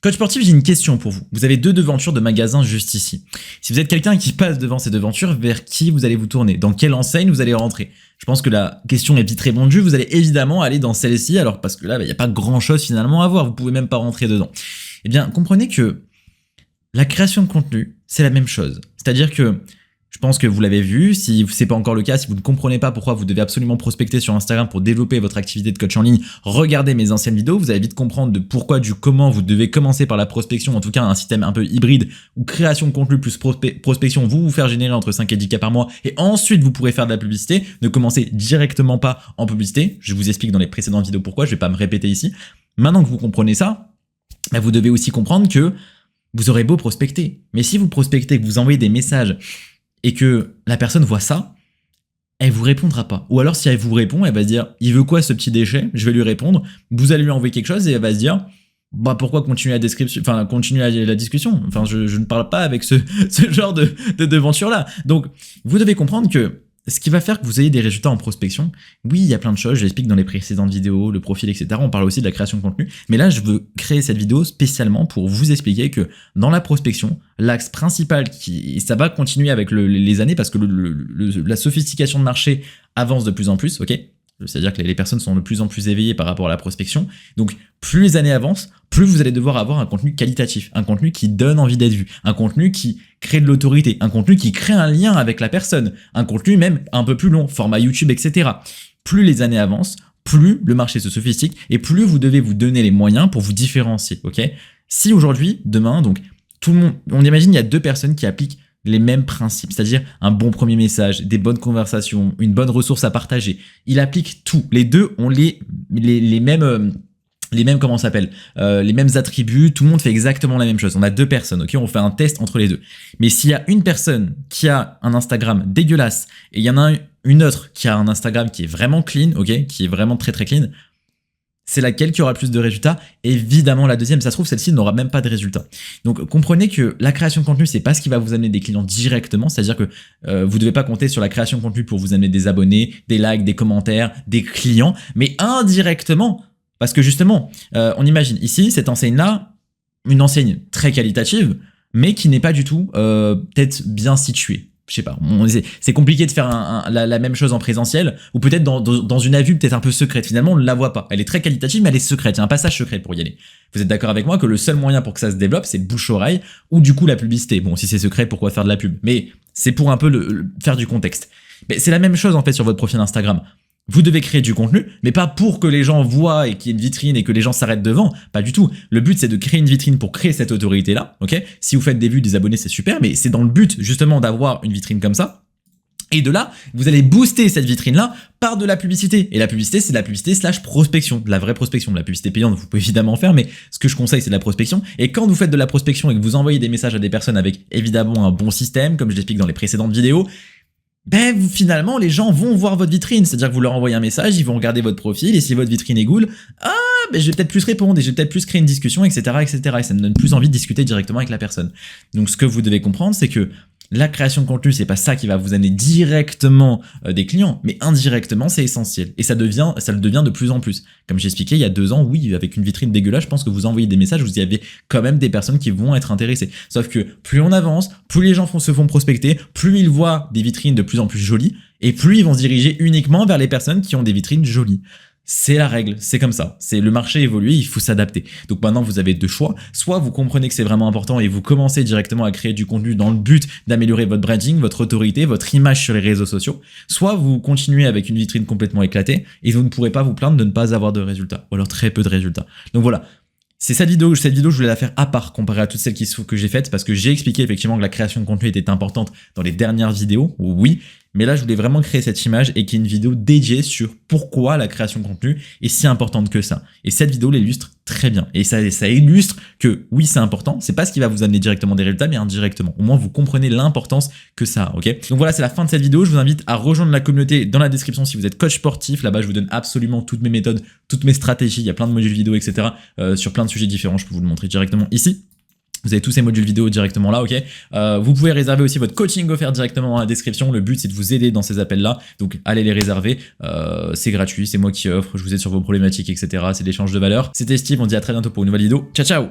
Coach sportif, j'ai une question pour vous. Vous avez deux devantures de magasins juste ici. Si vous êtes quelqu'un qui passe devant ces devantures, vers qui vous allez vous tourner? Dans quelle enseigne vous allez rentrer? Je pense que la question est vite répondue. Vous allez évidemment aller dans celle-ci, alors parce que là, il n'y a pas grand-chose finalement à voir. Vous pouvez même pas rentrer dedans. Eh bien, comprenez que la création de contenu, c'est la même chose. C'est-à-dire que je pense que vous l'avez vu, si c'est pas encore le cas, si vous ne comprenez pas pourquoi vous devez absolument prospecter sur Instagram pour développer votre activité de coach en ligne, regardez mes anciennes vidéos, vous allez vite comprendre de pourquoi, du comment vous devez commencer par la prospection, en tout cas un système un peu hybride ou création de contenu plus prospection, vous faire générer entre 5 et 10K par mois et ensuite vous pourrez faire de la publicité. Ne commencez directement pas en publicité, je vous explique dans les précédentes vidéos pourquoi, je vais pas me répéter ici. Maintenant que vous comprenez ça, vous devez aussi comprendre que vous aurez beau prospecter, mais si vous prospectez, que vous envoyez des messages et que la personne voit ça, elle vous répondra pas. Ou alors si elle vous répond, elle va se dire « il veut quoi ce petit déchet ?» Je vais lui répondre, vous allez lui envoyer quelque chose et elle va se dire « bah pourquoi continuer la description, enfin continuer la discussion, enfin je ne parle pas avec ce genre de devanture là. » Donc vous devez comprendre que ce qui va faire que vous ayez des résultats en prospection, oui, il y a plein de choses, je l'explique dans les précédentes vidéos, le profil, etc. On parle aussi de la création de contenu. Mais là, je veux créer cette vidéo spécialement pour vous expliquer que dans la prospection, l'axe principal, et ça va continuer avec les années parce que la sophistication de marché avance de plus en plus, ok ? C'est-à-dire que les personnes sont de plus en plus éveillées par rapport à la prospection. Donc, plus les années avancent, plus vous allez devoir avoir un contenu qualitatif, un contenu qui donne envie d'être vu, un contenu qui crée de l'autorité, un contenu qui crée un lien avec la personne, un contenu même un peu plus long, format YouTube, etc. Plus les années avancent, plus le marché se sophistique et plus vous devez vous donner les moyens pour vous différencier, ok ? Si aujourd'hui, demain, donc, tout le monde, on imagine il y a deux personnes qui appliquent les mêmes principes, c'est-à-dire un bon premier message, des bonnes conversations, une bonne ressource à partager. Il applique tout. Les deux ont les mêmes comment ça s'appelle, les mêmes attributs. Tout le monde fait exactement la même chose. On a deux personnes, ok, on fait un test entre les deux. Mais s'il y a une personne qui a un Instagram dégueulasse et il y en a une autre qui a un Instagram qui est vraiment clean, ok, qui est vraiment très très clean, c'est laquelle qui aura le plus de résultats? Évidemment la deuxième, ça se trouve celle-ci n'aura même pas de résultats. Donc comprenez que la création de contenu, c'est pas ce qui va vous amener des clients directement, c'est-à-dire que vous devez pas compter sur la création de contenu pour vous amener des abonnés, des likes, des commentaires, des clients, mais indirectement, parce que justement, on imagine ici, cette enseigne-là, une enseigne très qualitative, mais qui n'est pas du tout peut-être bien située. Je sais pas, c'est compliqué de faire la même chose en présentiel, ou peut-être dans une vue peut-être un peu secrète. Finalement, on ne la voit pas. Elle est très qualitative, mais elle est secrète. Il y a un passage secret pour y aller. Vous êtes d'accord avec moi que le seul moyen pour que ça se développe, c'est le bouche-oreille, ou du coup la publicité. Bon, si c'est secret, pourquoi faire de la pub? Mais c'est pour un peu faire du contexte. Mais c'est la même chose en fait sur votre profil Instagram. Vous devez créer du contenu, mais pas pour que les gens voient et qu'il y ait une vitrine et que les gens s'arrêtent devant. Pas du tout. Le but, c'est de créer une vitrine pour créer cette autorité-là. Ok ? Si vous faites des vues, des abonnés, c'est super, mais c'est dans le but, justement, d'avoir une vitrine comme ça. Et de là, vous allez booster cette vitrine-là par de la publicité. Et la publicité, c'est de la publicité / prospection, de la vraie prospection. De la publicité payante, vous pouvez évidemment en faire, mais ce que je conseille, c'est de la prospection. Et quand vous faites de la prospection et que vous envoyez des messages à des personnes avec évidemment un bon système, comme je l'explique dans les précédentes vidéos, ben finalement les gens vont voir votre vitrine, c'est-à-dire que vous leur envoyez un message, ils vont regarder votre profil et si votre vitrine est cool, ben je vais peut-être plus répondre et je vais peut-être plus créer une discussion, etc., etc. Et ça me donne plus envie de discuter directement avec la personne. Donc ce que vous devez comprendre, c'est que la création de contenu, c'est pas ça qui va vous amener directement des clients, mais indirectement, c'est essentiel. Et ça le devient de plus en plus. Comme j'ai expliqué il y a 2 ans, oui, avec une vitrine dégueulasse, je pense que vous envoyez des messages, vous y avez quand même des personnes qui vont être intéressées. Sauf que plus on avance, plus les gens se font prospecter, plus ils voient des vitrines de plus en plus jolies, et plus ils vont se diriger uniquement vers les personnes qui ont des vitrines jolies. C'est la règle, c'est comme ça. C'est le marché évolue, il faut s'adapter. Donc maintenant, vous avez 2 choix. Soit vous comprenez que c'est vraiment important et vous commencez directement à créer du contenu dans le but d'améliorer votre branding, votre autorité, votre image sur les réseaux sociaux. Soit vous continuez avec une vitrine complètement éclatée et vous ne pourrez pas vous plaindre de ne pas avoir de résultats, ou alors très peu de résultats. Donc voilà. C'est cette vidéo, je voulais la faire à part comparée à toutes celles que j'ai faites parce que j'ai expliqué effectivement que la création de contenu était importante dans les dernières vidéos, oui, mais là je voulais vraiment créer cette image et qu'il y ait une vidéo dédiée sur pourquoi la création de contenu est si importante que ça. Et cette vidéo l'illustre très bien. Et ça illustre que oui, c'est important, c'est pas ce qui va vous amener directement des résultats, mais indirectement. Au moins vous comprenez l'importance que ça a, ok? Donc voilà, c'est la fin de cette vidéo. Je vous invite à rejoindre la communauté dans la description si vous êtes coach sportif. Là-bas, je vous donne absolument toutes mes méthodes, toutes mes stratégies. Il y a plein de modules vidéo, etc. Sur plein de sujets différents. Je peux vous le montrer directement ici. Vous avez tous ces modules vidéo directement là, ok. Vous pouvez réserver aussi votre coaching offert directement dans la description. Le but, c'est de vous aider dans ces appels-là. Donc, allez les réserver. C'est gratuit, c'est moi qui offre. Je vous aide sur vos problématiques, etc. C'est l'échange de valeurs. C'était Steve, on se dit à très bientôt pour une nouvelle vidéo. Ciao, ciao!